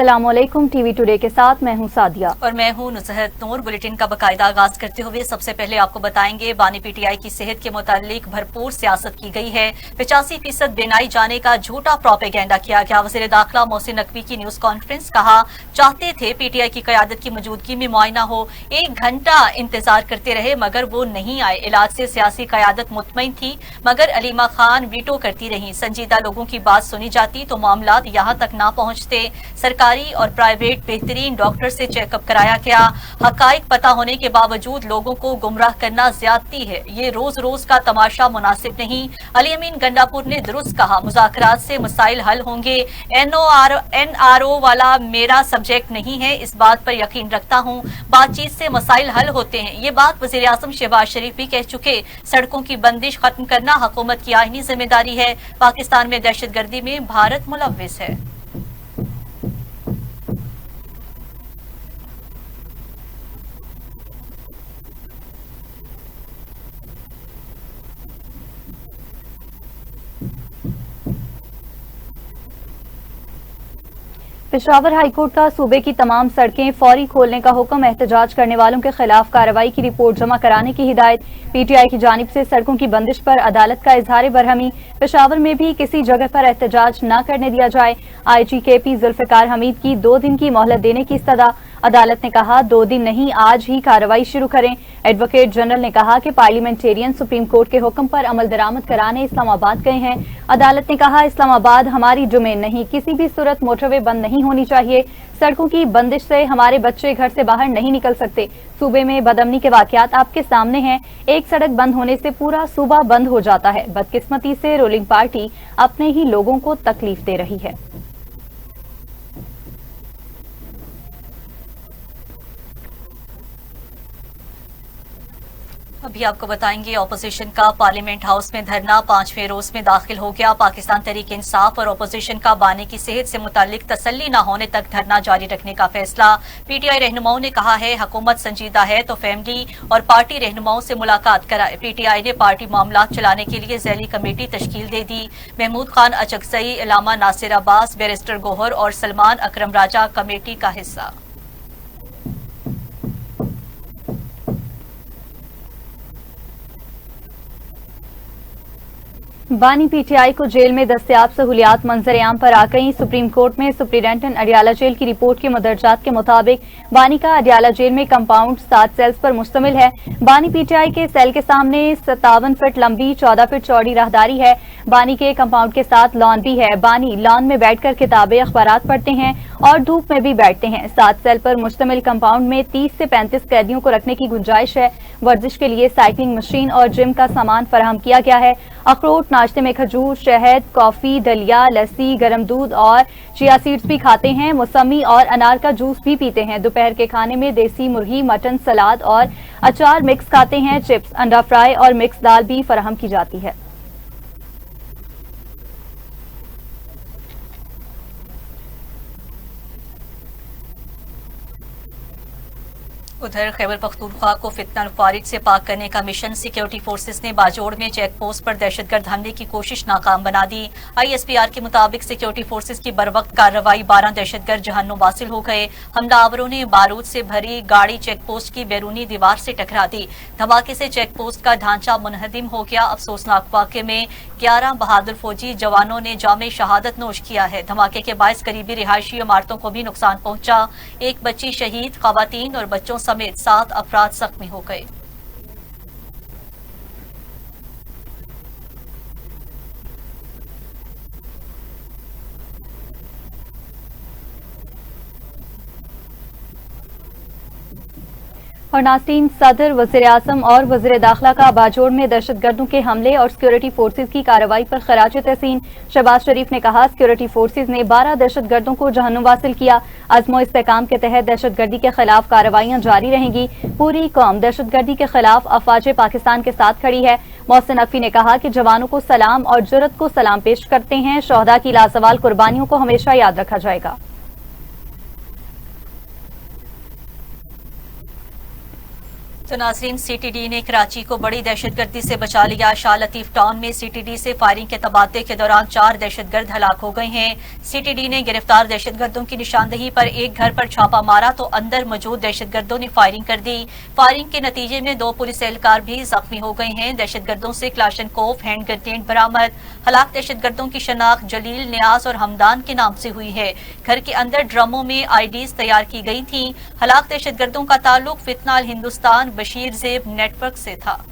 अस्सलाम वालेकुम। TV today के साथ मैं हूं सादिया और मैं हूं नुसरत नूर। बुलेटिन का बाकायदा आगाज करते हुए सबसे पहले आपको बताएंगे बानी पीटीआई की सेहत के मुतालिक भरपूर सियासत की गई है। 85% बेनाई जाने का झूठा प्रोपेगेंडा किया गया। वज़ीर दाखिला मोहसिन नकवी की न्यूज कॉन्फ्रेंस, कहा चाहते थे पीटीआई की क़यादत की मौजूदगी में मुआयना हो। 1 घंटा इंतजार करते रहे मगर वो नहीं आए। इलाज से सियासी क़यादत मुतमईन थी मगर अलीमा खान वीटो करती रही। संजीदा लोगों की बात सुनी जाती तो मामलात यहाँ तक ना पहुँचते। सरकारी और प्राइवेट बेहतरीन डॉक्टर से चेकअप कराया गया। हकाइक पता होने के बावजूद लोगों को गुमराह करना ज्यादती है। ये रोज रोज का तमाशा मुनासिब नहीं। अली अमीन गंडापुर ने दुरुस्त कहा, मुज़ाकरात से मसाइल हल होंगे। एनआरओ वाला मेरा सब्जेक्ट नहीं है, इस बात पर यकीन रखता हूँ। बातचीत से मसाइल हल होते हैं। ये बात वज़ीर आज़म शहबाज शरीफ भी कह चुके। सड़कों की बंदिश खत्म करना हुकूमत की आईनी जिम्मेदारी है। पाकिस्तान में दहशतगर्दी में भारत मुलव्विस है। पेशावर हाईकोर्ट का सूबे की तमाम सड़कें फौरी खोलने का हुक्म। एहतजाज करने वालों के खिलाफ कार्रवाई की रिपोर्ट जमा कराने की हिदायत। पीटीआई की जानिब से सड़कों की बंदिश पर अदालत का इजहार बरहमी। पेशावर में भी किसी जगह पर एहतजाज न करने दिया जाए। IG KP जुल्फिकार हमीद की 2 दिन की मोहलत देने की इस्तदा। अदालत ने कहा 2 दिन नहीं, आज ही कार्रवाई शुरू करें। एडवोकेट जनरल ने कहा कि पार्लियामेंटेरियन सुप्रीम कोर्ट के हुक्म पर अमल दरामद कराने इस्लामाबाद गए हैं। अदालत ने कहा इस्लामाबाद हमारी डोमेन नहीं, किसी भी सूरत मोटरवे बंद नहीं होनी चाहिए। सड़कों की बंदिश से हमारे बच्चे घर से बाहर नहीं निकल सकते। सूबे में बदअमनी के वाकयात आपके सामने हैं। एक सड़क बंद होने से पूरा सूबा बंद हो जाता है। बदकिस्मती से रूलिंग पार्टी अपने ही लोगों को तकलीफ दे रही है। अभी आपको बताएंगे ऑपोजिशन का पार्लियामेंट हाउस में धरना 5वें रोज में दाखिल हो गया। पाकिस्तान तहरीक इंसाफ और ऑपोजिशन का बानी की सेहत से मुतालिक तसल्ली न होने तक धरना जारी रखने का फैसला। पीटीआई रहनुमाओं ने कहा है हुकूमत संजीदा है तो फैमिली और पार्टी रहनुमाओं से मुलाकात कराए। पीटीआई ने पार्टी मामलात चलाने के लिए ज़ैली कमेटी तश्कील दे दी। महमूद खान अचकजई, इलामा नासिर अब्बास, बैरिस्टर गोहर और सलमान अकरम राजा कमेटी का हिस्सा। बानी पीटीआई को जेल में दस्तयाब सहूलियात मंजर आम पर आ गई। सुप्रीम कोर्ट में सुप्रीडेंटेंट अडियाला जेल की रिपोर्ट के मुदरजात के मुताबिक बानी का अडियाला जेल में कंपाउंड 7 सेल्स पर मुश्तमिल है। बानी पीटीआई के सेल के सामने 57 फीट लंबी 14 फीट चौड़ी राहदारी है। बानी के कंपाउंड के साथ लॉन भी है। बानी लॉन में बैठकर किताबें अखबारात पढ़ते हैं और धूप में भी बैठते हैं। 7 सेल पर मुश्तमिल कंपाउंड में 30 से 35 कैदियों को रखने की गुंजाइश है। वर्जिश के लिए साइकिलिंग मशीन और जिम का सामान फराहम किया गया है। अखरोट, नाश्ते में खजूर, शहद, कॉफी, दलिया, लस्सी, गरम दूध और चिया सीड्स भी खाते हैं। मौसमी और अनार का जूस भी पीते हैं। दोपहर के खाने में देसी मुर्गी, मटन, सलाद और अचार मिक्स खाते हैं। चिप्स, अंडा फ्राई और मिक्स दाल भी फराहम की जाती है। उधर खैबर पख्तूनख्वा को फितना फारिज से पाक करने का मिशन। सिक्योरिटी फोर्सेस ने बाजोड़ में चेक पोस्ट पर दहशतगर्द हमले की कोशिश नाकाम बना दी। ISPR के मुताबिक सिक्योरिटी फोर्सेस की बरवक्त कार्रवाई 12 दहशतगर्द जहन्नुम वासिल हो गए। हमलावरों ने बारूद से भरी गाड़ी चेक पोस्ट की बैरूनी दीवार से टकरा दी। धमाके से चेक पोस्ट का ढांचा मुनहदिम हो गया। अफसोसनाक वाक़े में 11 बहादुर फौजी जवानों ने जामे शहादत नोश किया है। धमाके के बायस करीबी रिहायशी इमारतों को भी नुकसान पहुंचा। एक बच्ची शहीद, खवातीन और बच्चों समेत 7 अफराद जख्मी हो गए। और नाज़रीन, सदर, वज़ीर आज़म और वज़ीर दाखिला का बाजोड़ में दहशतगर्दों के हमले और सिक्योरिटी फोर्सेज की कार्रवाई पर खराज तहसीन। शहबाज शरीफ ने कहा सिक्योरिटी फोर्सेज ने 12 दहशतगर्दों को जहन्नुम वासिल किया। अज़्म इस्तेकाम के तहत दहशतगर्दी के खिलाफ कार्रवाइयां जारी रहेंगी। पूरी कौम दहशतगर्दी के खिलाफ अफवाज पाकिस्तान के साथ खड़ी है। मोहसिन नकवी ने कहा कि जवानों को सलाम और जुर्रत को सलाम पेश करते हैं। शोहदा की लाजवाल कुर्बानियों को हमेशा याद रखा जाएगा। तो नाज़रीन, CTD ने कराची को बड़ी दहशतगर्दी से बचा लिया। शाह लतीफ टाउन में CTD से फायरिंग के तबादले के दौरान 4 दहशतगर्द हलाक हो गए हैं। CTD ने गिरफ्तार दहशतगर्दों की निशानदही पर एक घर पर छापा मारा तो अंदर मौजूद दहशतगर्दों ने फायरिंग कर दी। फायरिंग के नतीजे में 2 पुलिस एहलकार भी जख्मी हो गए हैं। दहशतगर्दों से क्लाशनकोफ हैंड ग्रेनेड बरामद। हलाक दहशतगर्दों की शनाख्त जलील, नियाज और हमदान के नाम से हुई है। घर के अंदर ड्रमों में IDs तैयार की गई थी। हलाक दहशतगर्दों का ताल्लुक फितना अल हिंदुस्तान बशीर ज़ेब नेटवर्क से था।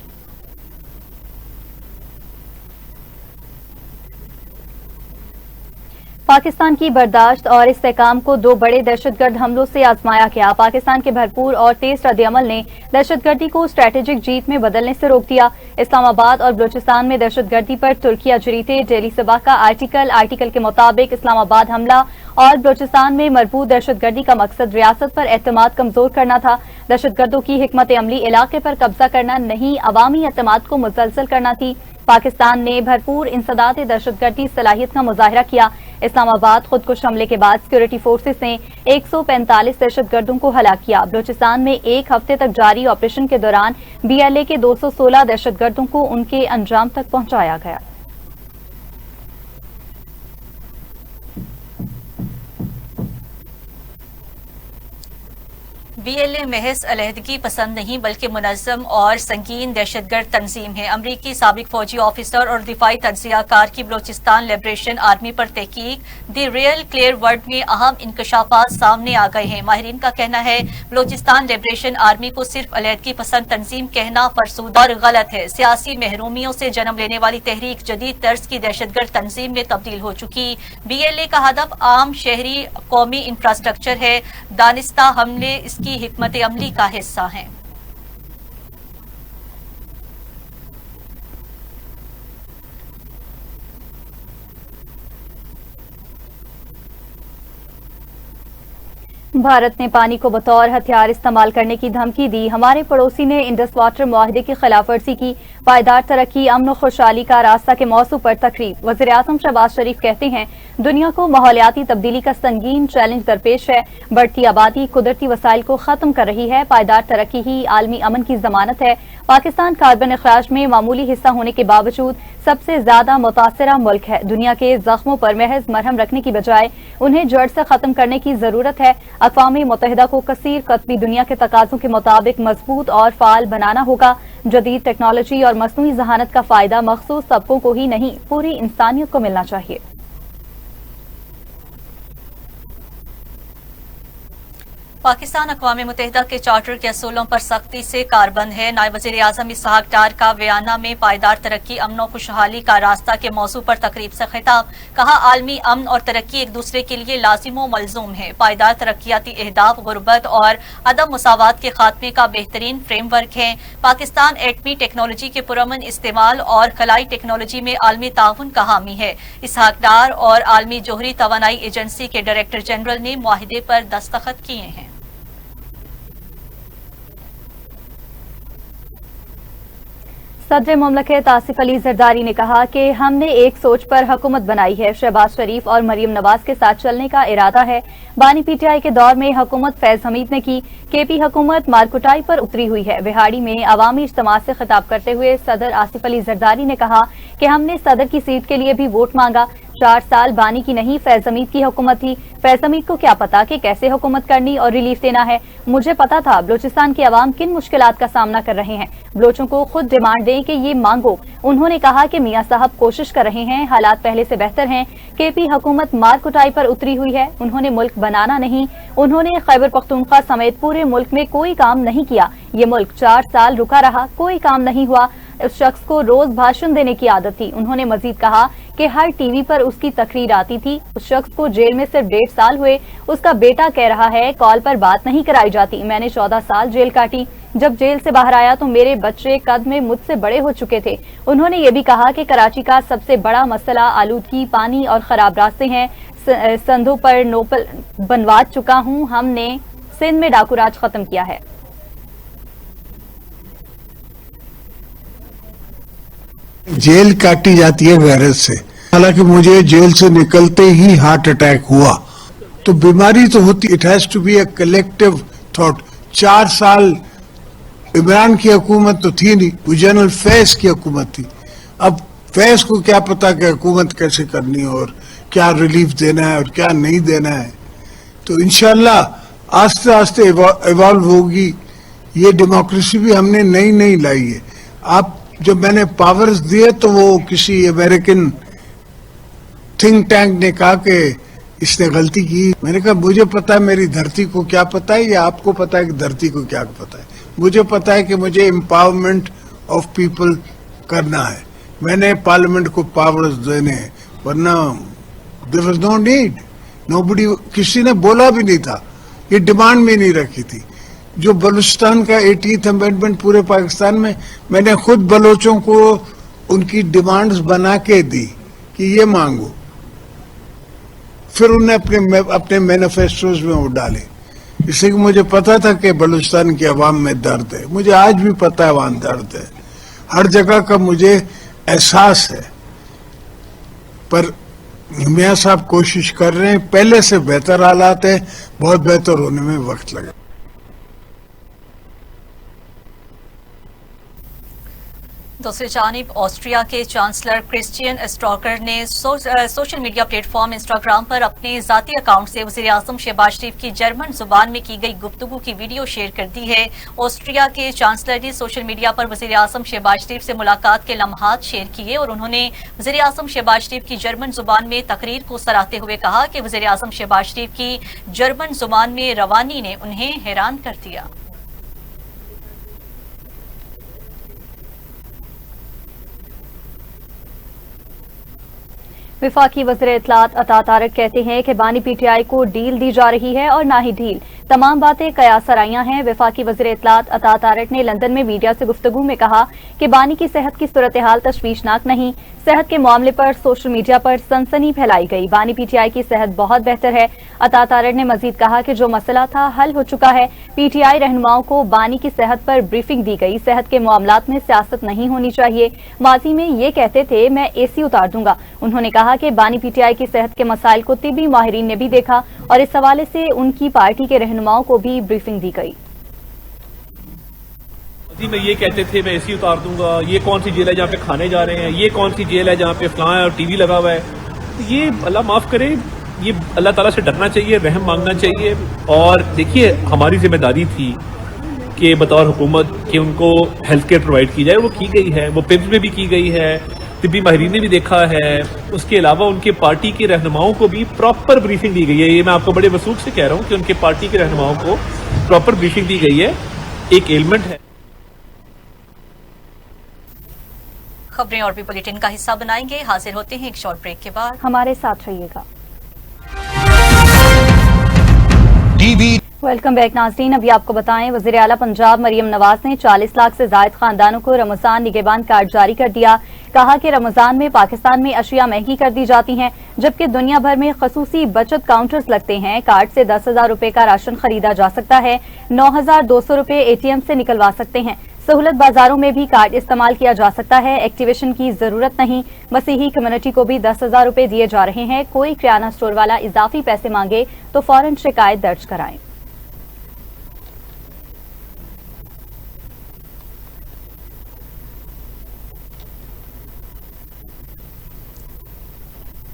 पाकिस्तान की बर्दाश्त और इस्तेकाम को 2 बड़े दहशतगर्द हमलों से आजमाया गया। पाकिस्तान के भरपूर और तेज रद्द-ए-अमल ने दहशतगर्दी को स्ट्रेटेजिक जीत में बदलने से रोक दिया। इस्लामाबाद और बलूचिस्तान में दहशतगर्दी पर तुर्की अजरीते डेली सबाह का आर्टिकल के मुताबिक इस्लामाबाद हमला और बलूचिस्तान में मरबूत दहशतगर्दी का मकसद रियासत पर एतमाद कमजोर करना था। दहशतगर्दों की हिकमत अमली इलाके पर कब्जा करना नहीं, अवामी एतमाद को मुसलसल करना थी। पाकिस्तान ने भरपूर इंसदाद दहशतगर्दी सलाहियत का मुजाहरा किया। इस्लामाबाद खुदकुश हमले के बाद सिक्योरिटी फोर्सेस ने 145 दहशतगर्दों को हलाक किया। बलूचिस्तान में एक हफ्ते तक जारी ऑपरेशन के दौरान BLA के 216 दहशतगर्दों को उनके अंजाम तक पहुंचाया गया। BLA महज अलहदगी पसंद नहीं बल्कि मुनज़्ज़म और संगीन दहशतगर्द तंजीम है। अमरीकी साबिक फौजी ऑफिसर और दिफाई तज्ज़ियाकार की बलूचिस्तान लिबरेशन आर्मी पर तहकीक द रियल क्लियर वर्ल्ड में अहम इंकशाफात सामने आ गए हैं। माहिरीन का कहना है बलूचिस्तान लिबरेशन आर्मी को सिर्फ अलहदगी पसंद तंजीम कहना फरसूद और गलत है। सियासी महरूमियों से जन्म लेने वाली तहरीक जदीद तर्ज की दहशतगर्द तंजीम में तब्दील हो चुकी। BLA का हदफ आम शहरी कौमी इंफ्रास्ट्रक्चर है। दानिस्ता हमले इसकी हिकमत अमली का हिस्सा हैं। भारत ने पानी को बतौर हथियार इस्तेमाल करने की धमकी दी। हमारे पड़ोसी ने इंडस वाटर मुआहदे की खिलाफ वर्जी की। पायदार तरक्की, अमन और खुशहाली का रास्ता के मौजू पर तकरीब। वज़ीर आज़म शहबाज शरीफ कहते हैं दुनिया को माहौलियाती तब्दीली का संगीन चैलेंज दरपेश है। बढ़ती आबादी कुदरती वसाइल को खत्म कर रही है। पायदार तरक्की ही आलमी अमन की जमानत है। पाकिस्तान कार्बन अखराज में मामूली हिस्सा होने के बावजूद सबसे ज्यादा मुतासरा मुल्क है। दुनिया के जख्मों पर महज मरहम रखने की बजाय उन्हें जड़ से खत्म करने की जरूरत है। अक़वाम मुत्तहिदा को कसीर कतबी दुनिया के तकाज़ों के मुताबिक मजबूत और फाल बनाना होगा। जदीद टेक्नोलॉजी और मसनूई जहानत का फायदा मखसूस तबकों को ही नहीं पूरी इंसानियत को मिलना चाहिए। पाकिस्तान अक़वाम मुत्तहिदा के चार्टर के असूलों पर सख्ती से कारबंद है। नायब वज़ीर आज़म इसहाक डार का बयाना में पायदार तरक्की, अमन और खुशहाली का रास्ता के मौजू पर तकरीब से खिताब। कहा आलमी अमन और तरक्की एक दूसरे के लिए लाजिम व मलजूम है। पायदार तरक्याती अहदाफ गुर्बत और अदम मुसावात के खात्मे का बेहतरीन फ्रेमवर्क है। पाकिस्तान एटमी टेक्नोलॉजी के पुरअमन इस्तेमाल और खलाई टेक्नोलॉजी में आलमी ताउन का हामी है। इसहाक डार और आलमी जोहरी तवानाई एजेंसी के डायरेक्टर जनरल ने मुआहिदे पर दस्तखत किए हैं। सदर मुमलकत आसिफ अली जरदारी ने कहा कि हमने एक सोच पर हुकूमत बनाई है। शहबाज शरीफ और मरियम नवाज के साथ चलने का इरादा है। बानी PTI के दौर में हुकूमत फैज हमीद ने की। KP हुकूमत मारकुटाई पर उतरी हुई है। विहाड़ी में अवामी इज्तिमा से खिताब करते हुए सदर आसिफ अली जरदारी ने कहा कि हमने सदर की सीट के लिए भी वोट मांगा। 4 साल बानी की नहीं फैज हमीद की हुकूमत थी। फैज हमीद को क्या पता कि कैसे हुकूमत करनी और रिलीफ देना है। मुझे पता था बलूचिस्तान के अवाम किन मुश्किलात का सामना कर रहे हैं। बलोचों को खुद डिमांड दें कि ये मांगो। उन्होंने कहा कि मियां साहब कोशिश कर रहे हैं, हालात पहले से बेहतर हैं। KP हुकूमत मार कुटाई पर उतरी हुई है। उन्होंने मुल्क बनाना नहीं, उन्होंने खैबर पख्तूनख्वा समेत पूरे मुल्क में कोई काम नहीं किया। ये मुल्क 4 साल रुका रहा, कोई काम नहीं हुआ। उस शख्स को रोज भाषण देने की आदत थी। उन्होंने मजीद कहा कि हर TV पर उसकी तकरीर आती थी। उस शख्स को जेल में सिर्फ 1.5 साल हुए। उसका बेटा कह रहा है कॉल पर बात नहीं कराई जाती। मैंने 14 साल जेल काटी। जब जेल से बाहर आया तो मेरे बच्चे कद में मुझसे बड़े हो चुके थे। उन्होंने ये भी कहा कि कराची का सबसे बड़ा मसला आलूदगी, पानी और खराब रास्ते हैं। संधों पर नोपल बनवा चुका हूं। हमने सिंध में डाकू राज खत्म किया है। जेल काटी जाती है वायरस से। हालांकि मुझे जेल से निकलते ही हार्ट अटैक हुआ। तो बीमारी तो होती, it has to be a collective thought. 4 साल इमरान की हुकूमत तो थी नहीं, वो जनरल फैज की हुकूमत थी। अब फैज को क्या पता कि हुकूमत कैसे करनी है और क्या रिलीफ देना है और क्या नहीं देना है। तो इंशाल्लाह आस्ते आस्ते इवॉल्व होगी। ये डेमोक्रेसी भी हमने नई नई लाई है। आप जब मैंने पावर्स दिए तो वो किसी अमेरिकन थिंक टैंक ने कहा कि इसने गलती की। मैंने कहा मुझे पता है मेरी धरती को क्या पता है, या आपको पता है कि धरती को क्या पता है। मुझे पता है कि मुझे एम्पावरमेंट ऑफ पीपल करना है। मैंने पार्लियामेंट को पावर्स देने हैं, वरना there was no need. Nobody, किसी ने बोला भी नहीं था, ये डिमांड भी नहीं रखी थी। जो बलूचिस्तान का 18th अमेंडमेंट पूरे पाकिस्तान में, मैंने खुद बलोचों को उनकी डिमांड्स बना के दी कि ये मांगो, फिर उन्हें अपने मैनिफेस्टोज में वो डाले। इसलिए कि मुझे पता था कि बलूचिस्तान की आवाम में दर्द है। मुझे आज भी पता है वहां दर्द है, हर जगह का मुझे एहसास है। पर मियां साहब कोशिश कर रहे हैं, पहले से बेहतर हालात है, बहुत बेहतर होने में वक्त लगे। दूसरी जानिब ऑस्ट्रिया के चांसलर क्रिस्टियन स्ट्रॉकर ने सोशल मीडिया प्लेटफॉर्म इंस्टाग्राम पर अपने जाती अकाउंट से वज़ीर-ए-आज़म शहबाज शरीफ की जर्मन जुबान में की गई गुफ्तगू की वीडियो शेयर कर दी है। ऑस्ट्रिया के चांसलर ने सोशल मीडिया पर वज़ीर-ए-आज़म शहबाज शरीफ से मुलाकात के लम्हात शेयर किए और उन्होंने वज़ीर-ए-आज़म शहबाज शरीफ की जर्मन जुबान में तकरीर को सराहते हुए कहा कि वज़ीर-ए-आज़म शहबाज शरीफ की जर्मन जुबान में रवानी ने उन्हें हैरान कर दिया। विफाकी वज़ीर इत्तलात अता तारक कहते हैं कि बानी पीटीआई को डील दी जा रही है और ना ही ढील, तमाम बातें कयास सराइयां हैं। विफाकी वज़ीर इत्तलात अता तारक ने लंदन में मीडिया से गुफ्तगू में कहा कि बानी की सेहत की सूरत हाल तशवीशनाक नहीं। सेहत के मामले पर सोशल मीडिया पर सनसनी फैलाई गई। बानी पीटीआई की सेहत बहुत बेहतर है। अता तारक ने मजीद कहा कि जो मसला था हल हो चुका है। पीटीआई रहनुमाओं को बानी की सेहत पर ब्रीफिंग दी गई। सेहत के मामलात में सियासत नहीं होनी चाहिए। माजी में ये कहते थे मैं एसी उतार दूंगा। उन्होंने कहा कि बानी पीटीआई की सेहत के मसाइल को तिब्बी माहिरीन ने भी देखा और इस हवाले से उनकी पार्टी के रहनुमाओं को भी ब्रीफिंग दी गई। जी मैं ये कहते थे मैं एसी उतार दूंगा, ये कौन सी जेल है जहाँ पे खाने जा रहे हैं, ये कौन सी जेल है जहाँ पे फलां है और टीवी लगा हुआ है। तो ये अल्लाह माफ करे, ये अल्लाह ताला से डरना चाहिए, रहम मांगना चाहिए। और देखिए हमारी जिम्मेदारी थी कि बतौर हुकूमत कि उनको हेल्थ केयर प्रोवाइड की जाए, वो की गई है, वो पिब्स में भी की गई है, तिब्बी माहिरीन ने भी देखा है। उसके अलावा उनके पार्टी के रहनुमाओं को भी प्रॉपर ब्रीफिंग दी गई है। ये मैं आपको बड़े वसूख से कह रहा हूँ कि उनके पार्टी के रहनुमाओं को प्रॉपर ब्रीफिंग दी गई है। एक एलिमेंट है। खबरें और भी बुलेटिन का हिस्सा बनाएंगे। हाजिर होते हैं एक शॉर्ट ब्रेक के बाद। हमारे साथ रहिएगा। वेलकम बैक नाज़रीन। अभी आपको बताएं वज़ीर आला पंजाब मरियम नवाज ने 40 लाख से जायद खानदानों को रमजान निगहबान कार्ड जारी कर दिया। कहा कि रमजान में पाकिस्तान में अशिया महंगी कर दी जाती हैं, जबकि दुनिया भर में खसूसी बचत काउंटर्स लगते हैं। कार्ड से 10,000 रुपए का राशन खरीदा जा सकता है। 9,200 रुपए ATM से निकलवा सकते हैं। सहूलत बाजारों में भी कार्ड इस्तेमाल किया जा सकता है। एक्टिवेशन की जरूरत नहीं। मसीही कम्युनिटी को भी 10,000 रुपए दिए जा रहे हैं। कोई किराना स्टोर वाला इजाफी पैसे मांगे तो फौरन शिकायत दर्ज कराएं।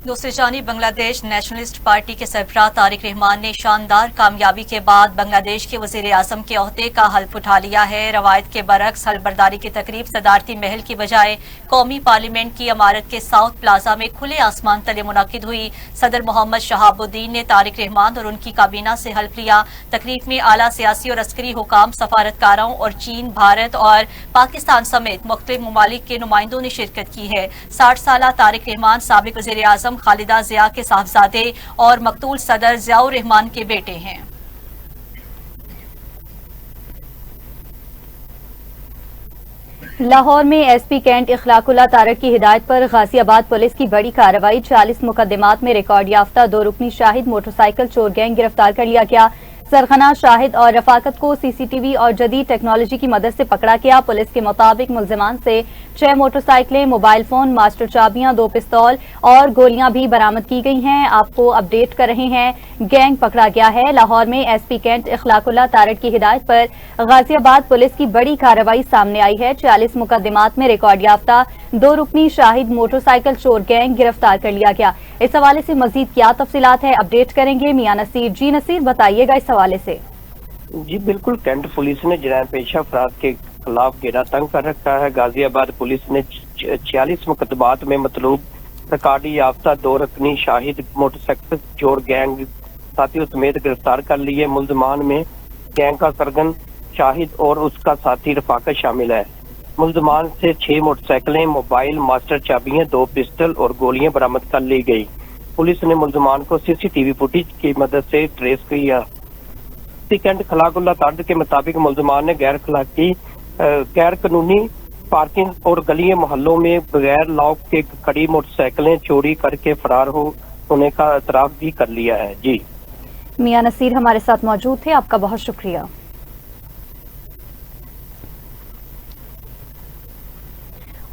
दूसरी जानिब बांग्लादेश नेशनलिस्ट पार्टी के सरबराह तारिक रहमान ने शानदार कामयाबी के बाद बांग्लादेश के वज़ीर आज़म के ओहदे का हल्फ उठा लिया है। रवायत के बरक्स हलबरदारी की तकरीब सदारती महल की बजाय कौमी पार्लियामेंट की इमारत के साउथ प्लाजा में खुले आसमान तले मुनक्किद हुई। सदर मोहम्मद शहाबुद्दीन ने तारिक रहमान और उनकी काबीना से हल्फ लिया। तकरीब में आला सियासी और अस्करी हुकाम, सफारतकारों और चीन, भारत और पाकिस्तान समेत मुख्तलिफ ममालिक के नुमाइंदों ने शिरकत की है। 60 साला तारिक रहमान साबिक वज़ीर आज़म खालिदा जिया के साहबजादे और मकतूल सदर जियाउर रहमान के बेटे हैं। लाहौर में एसपी कैंट इखलाकुल्लाह तारक की हिदायत पर गाजियाबाद पुलिस की बड़ी कार्रवाई। 40 मुकदमात में रिकॉर्ड याफ्ता 2 रुकनी शाहिद मोटरसाइकिल चोर गैंग गिरफ्तार कर लिया गया। सरखना, शाहिद और रफाकत को CCTV और जदीद टेक्नोलॉजी की मदद से पकड़ा गया। पुलिस के मुताबिक मुल्जिमान से 6 मोटरसाइकिलें, मोबाइल फोन, मास्टर चाबियां, 2 पिस्तौल और गोलियां भी बरामद की गई हैं। आपको अपडेट कर रहे हैं, गैंग पकड़ा गया है। लाहौर में SP कैंट इखलाकुल्लाह तारड़ की हिदायत पर गाजियाबाद पुलिस की बड़ी कार्रवाई सामने आई है। 40 मुकदमात में रिकॉर्ड याफ्ता 2 रुकनी शाहिद मोटरसाइकिल चोर गैंग गिरफ्तार कर लिया गया। इस हवाले से मजीद क्या तफसीलात है, अपडेट करेंगे मियां नसीर। जी नसीर, बताइएगा इस हवाले से। जी बिल्कुल, कैंट पुलिस ने जराइम पेशा अफराद के खिलाफ घेरा तंग कर रखा है। गाजियाबाद पुलिस ने 46 मुकदमात में मतलूब रिकॉर्डी याफ्ता 2 रुकनी शाहिद मोटरसाइकिल चोर गैंग साथियों समेत गिरफ्तार कर लिए। मुल्जिमान में गैंग का सरगन शाहिद और उसका साथी रफाकत शामिल है। मुल्जिमान से 6 मोटरसाइकिलें, मोबाइल, मास्टर चाबियां, 2 पिस्टल और गोलियां बरामद कर ली गई। पुलिस ने मुल्जिमान को CCTV फुटेज की मदद से ट्रेस किया। कैंट खलाकुल्ला तारड़ के मुताबिक मुल्जिमान ने गैर कानूनी पार्किंग और गलियों मोहल्लों में बगैर लॉक के खड़ी मोटरसाइकिलें चोरी करके फरार होने का इतराफ भी कर लिया है। जी मियां नसीर हमारे साथ मौजूद थे, आपका बहुत शुक्रिया।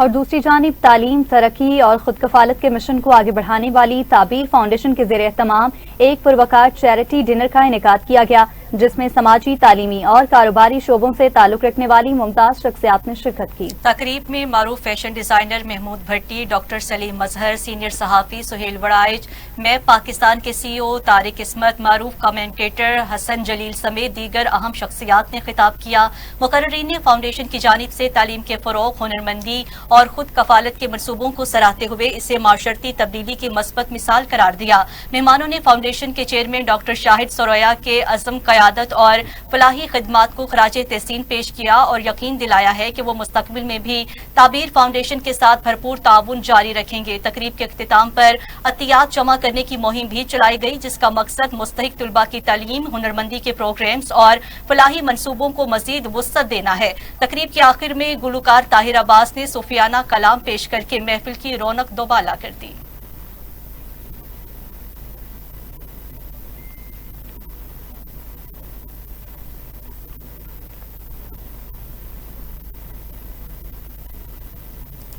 और दूसरी जानिब तालीम, तरक्की और खुद कफालत के मिशन को आगे बढ़ाने वाली ताबीर फाउंडेशन के ज़ेर एहतमाम एक पुरवकार चैरिटी डिनर का इनेकाद किया गया, जिसमें समाजी, तालीमी और कारोबारी शोबों से ताल्लुक रखने वाली मुमताज शख्सियात ने शिरकत की। तकरीब में मारूफ फैशन डिजाइनर महमूद भट्टी, डॉक्टर सलीम मजहर, सीनियर सहाफी सुहेल वड़ाइच, मैप पाकिस्तान के CEO तारिक इस्मत, मारूफ कमेंटेटर हसन जलील समेत दीगर अहम शख्सियात ने खिताब किया। मुकर्रीन ने फाउंडेशन की जानिब से तालीम के फरोग, हुनरमंदी और खुद कफालत के मनसूबों को सराहते हुए इसे माशरती तब्दीली की मस्बत मिसाल करार दिया। मेहमानों ने फाउंडेशन के चेयरमैन डॉक्टर शाहिद सरोया के अज़म, क़यादत और फलाही खिदमात को खराजे तहसीन पेश किया और यकीन दिलाया है कि वो मुस्तकबिल में भी ताबीर फाउंडेशन के साथ भरपूर ताउन जारी रखेंगे। तकरीब के इख्तिताम पर अतियात जमा करने की मुहिम भी चलाई गई, जिसका मकसद मुस्तहिक तुलबा की तालीम, हुनरमंदी के प्रोग्राम्स और फलाही मनसूबों को मजीद वुसअत देना है। तकरीब के आखिर में गुलकार ताहिर अब्बास ने सूफियाना कलाम पेश करके महफिल की रौनक दोबाला कर दी।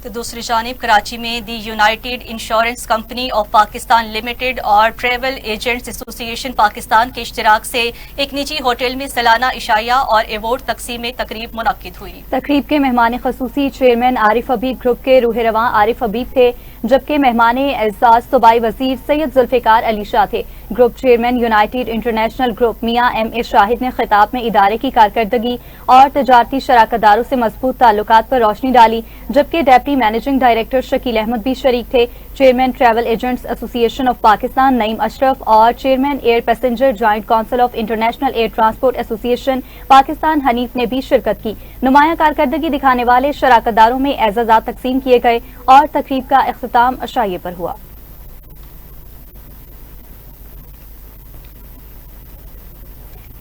तो दूसरी जानिब कराची में the united insurance company of Pakistan limited और ट्रेवल एजेंट्स एसोसिएशन पाकिस्तान के इश्तिराक से एक निजी होटल में सालाना इशाया और एवॉर्ड तकसीम तकरीब मुनक्किद हुई। तकरीब के मेहमान खसूसी चेयरमैन आरिफ हबीब ग्रुप के रूह रवां आरिफ हबीब थे, जबकि मेहमान एजाज सूबाई वजीर सैयद जुल्फिकार अली शाह थे। Group chairman united international group Mian M.A. Shahid ने खिताब में इदारे की कारकर्दगी और तजारती शराकतदारों से मजबूत ताल्लुकात पर रोशनी डाली, जबकि deputy managing director Shakeel Ahmed भी शरीक थे। Chairman travel agents association of Pakistan Naeem Ashraf और chairman air passenger joint council of international air transport association Pakistan Hanif ने भी शिरकत की। नुमाया कारकर्दगी दिखाने वाले शराकतदारों में एजाजात तकसीम किए गए और तकरीब का इख्तिताम अशाइये पर हुआ।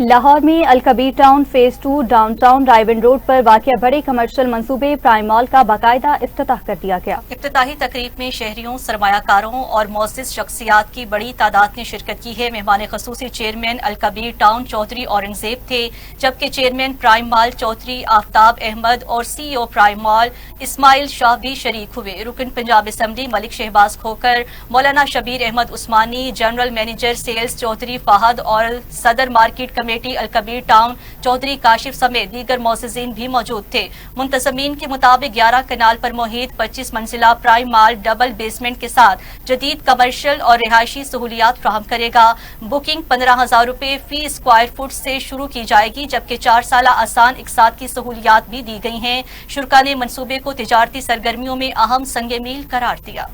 लाहौर में Al Kabir town phase 2 downtown रायवन road पर वाक़िया बड़े कमर्शियल मंसूबे प्राइम मॉल का बाकायदा इफ्तिताह कर दिया गया। इफ्तिताही तकरीब में शहरियों, सरमायाकारों और मोअज़्ज़िज़ शख्सियात की बड़ी तादाद ने शिरकत की है। मेहमान खसूसी चेयरमैन अलकबीर टाउन चौधरी औरंगजेब थे, जबकि chairman prime mall Chaudhry Aftab Ahmed और CEO prime mall Ismail Shah भी शरीक हुए। रुकन Punjab assembly Malik Shahbaz Khokhar, Maulana Shabbir Ahmed Usmani, general manager sales Chaudhry Fahad और सदर market committee Alkabir town Chaudhry Kashif समेत दीगर मोअज़्ज़िज़ीन भी मौजूद थे। मुंतज़मीन के मुताबिक 11 कनाल पर मुहित 25 मंजिला प्राइम मॉल डबल बेसमेंट के साथ जदीद कमर्शियल और रिहायशी सहूलियात फ्राहम करेगा। बुकिंग 15,000 रुपए फी स्क्वायर फुट से शुरू की जाएगी, जबकि 4 साला आसान इकसात की सहूलियात भी दी गई हैं। शुरा ने मनसूबे को तिजारती सरगर्मियों में अहम संगे मील करार दिया।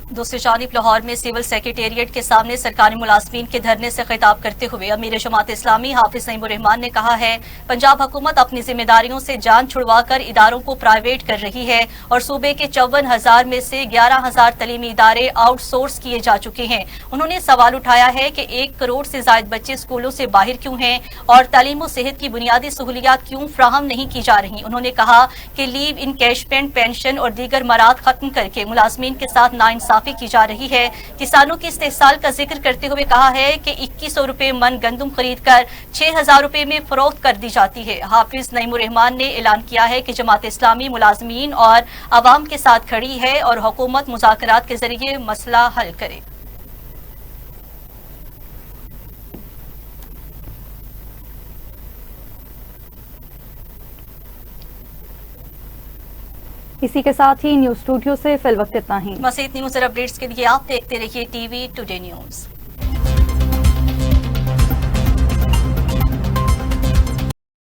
दूसरी जानिब लाहौर में सिविल सेक्रेटेरिएट के सामने सरकारी मुलाजमीन के धरने से खिताब करते हुए अमीर जमात इस्लामी हाफिज नईमुर रहमान ने कहा है, पंजाब हुकूमत अपनी जिम्मेदारियों से जान छुड़वाकर इदारों को प्राइवेट कर रही है और सूबे के 54,000 में से 11,000 तलीमी इदारे आउटसोर्स किए जा चुके हैं। उन्होंने सवाल उठाया है कि 1 करोड़ से ज्यादा बच्चे स्कूलों से बाहर क्यों हैं और तालीम और सेहत की बुनियादी सहूलियात क्यों फ्राहम नहीं की जा रही। उन्होंने कहा कि लीव इनकैशमेंट, पेंशन और दीगर मराद खत्म करके मुलाजमीन के साथ नाइंसाफी की जा रही है। किसानों की इस्तेहसाल का जिक्र करते हुए कहा है कि 2100 रुपए मन गंदम खरीद कर 6,000 रुपए में फरोख्त कर दी जाती है। हाफिज नईमुर रहमान ने ऐलान किया है कि जमात इस्लामी मुलाजमीन और अवाम के साथ खड़ी है और हुकूमत मुज़ाकरात के जरिए मसला हल करे। इसी के साथ ही न्यूज स्टूडियो से फिल वक्त इतना ही। मज़ीद न्यूज़ और अपडेट्स के लिए आप देखते रहिए टीवी टुडे न्यूज़।